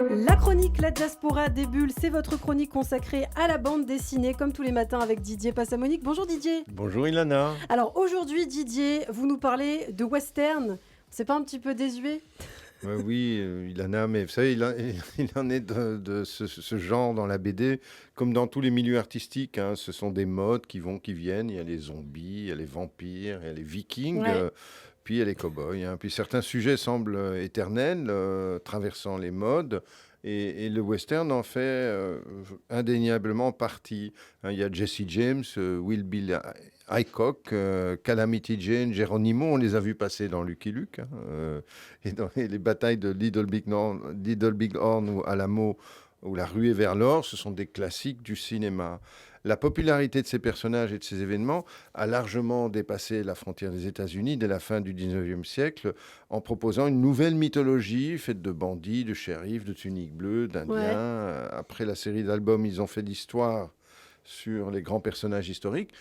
La chronique La Diaspora des Bulles, c'est votre chronique consacrée à la bande dessinée, comme tous les matins avec Didier Passamonique. Bonjour Didier. Bonjour Ilana. Alors aujourd'hui Didier, vous nous parlez de western. C'est pas un petit peu désuet? Oui, Ilana, mais vous savez, il en est de ce genre dans la BD, comme dans tous les milieux artistiques, hein. Ce sont des modes qui vont, qui viennent. Il y a les zombies, il y a les vampires, il y a les vikings, Ouais. puis il y a les cow-boys, hein. Puis certains sujets semblent éternels, traversant les modes. Et le western en fait indéniablement partie, hein. Il y a Jesse James, Will Bill Hickok, Calamity Jane, Geronimo, on les a vus passer dans Lucky Luke, hein, et dans les batailles de Little Big Horn ou Alamo ou La Ruée vers l'or, ce sont des classiques du cinéma. La popularité de ces personnages et de ces événements a largement dépassé la frontière des États-Unis dès la fin du 19e siècle en proposant une nouvelle mythologie faite de bandits, de shérifs, de tuniques bleues, d'Indiens. Ouais. Après la série d'albums, ils ont fait l'histoire sur les grands personnages historiques.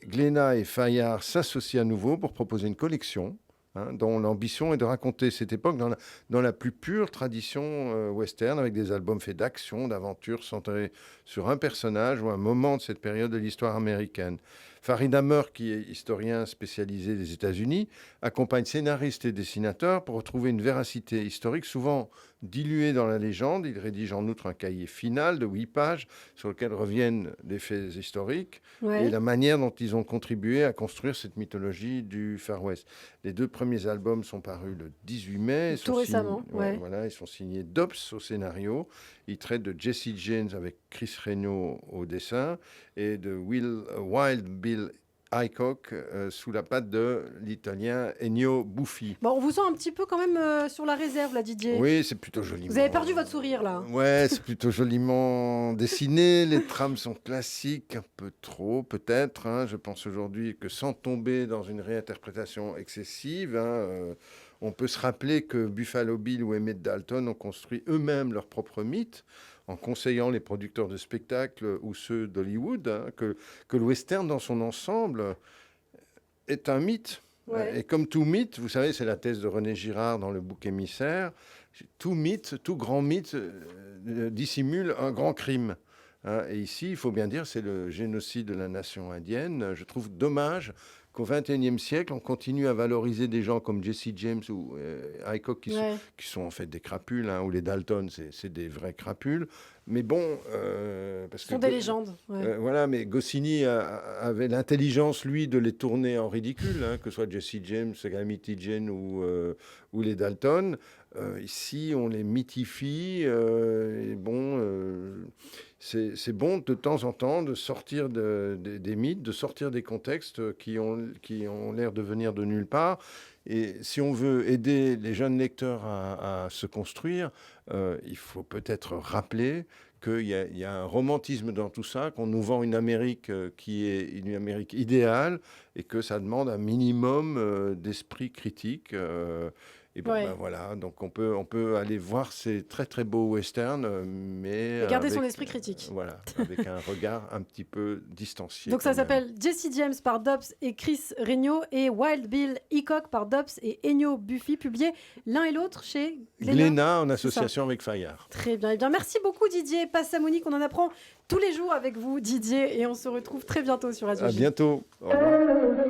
Glénat et Fayard s'associent à nouveau pour proposer une collection, hein, dont l'ambition est de raconter cette époque dans la plus pure tradition western, avec des albums faits d'action, d'aventure, centrés sur un personnage ou un moment de cette période de l'histoire américaine. Farid Hammer, qui est historien spécialisé des États-Unis, accompagne scénaristes et dessinateurs pour retrouver une véracité historique souvent diluée dans la légende. Il rédige en outre un cahier final de 8 pages sur lequel reviennent des faits historiques et Ouais. la manière dont ils ont contribué à construire cette mythologie du Far West. Les deux premiers albums sont parus le 18 mai. Tout récemment, ouais. Voilà, ils sont signés Dobbs au scénario. Ils traitent de Jesse James avec Chris Renaud au dessin et de Wild Bill Hickok sous la patte de l'italien Ennio Buffi. Bon, on vous sent un petit peu quand même sur la réserve là Didier. Oui, c'est plutôt joliment. Vous avez perdu votre sourire là. Ouais, c'est plutôt joliment dessiné. Les trames sont classiques, un peu trop peut-être, hein. Je pense aujourd'hui que sans tomber dans une réinterprétation excessive, hein, on peut se rappeler que Buffalo Bill ou Emmett Dalton ont construit eux-mêmes leur propre mythe en conseillant les producteurs de spectacles ou ceux d'Hollywood, hein, que le western dans son ensemble est un mythe. Ouais. Et comme tout mythe, vous savez, c'est la thèse de René Girard dans le bouc émissaire, tout mythe, tout grand mythe dissimule un grand crime, hein. Et ici, il faut bien dire, c'est le génocide de la nation indienne. Je trouve dommage qu'au XXIe siècle, on continue à valoriser des gens comme Jesse James ou Hickok, Ouais. qui sont en fait des crapules, hein, ou les Dalton, c'est des vrais crapules. Mais bon, parce Ce sont des légendes. Ouais. voilà, mais Goscinny avait l'intelligence, lui, de les tourner en ridicule, hein, que ce soit Jesse James, Calamity Jane ou les Dalton. Ici, on les mythifie. Et bon, c'est bon de temps en temps de sortir des mythes, de sortir des contextes qui ont l'air de venir de nulle part. Et si on veut aider les jeunes lecteurs à se construire, il faut peut-être rappeler qu'il y a un romantisme dans tout ça, qu'on nous vend une Amérique qui est une Amérique idéale et que ça demande un minimum d'esprit critique. Et bon, Ouais. ben voilà, donc on peut aller voir ces très très beaux westerns, mais Et garder son avec, esprit critique. voilà, avec un regard un petit peu distancié. Donc quand ça même. s'appelle Jesse James par Dobbs et Chris Renaud et Wild Bill Hickok par Dobbs et Ennio Buffi, publiés l'un et l'autre chez Glénat en C'est ça. association avec Fayard. Très bien. Eh bien, merci beaucoup Didier Passamonique. On en apprend tous les jours avec vous Didier et on se retrouve très bientôt sur Radio À J. bientôt. Au revoir.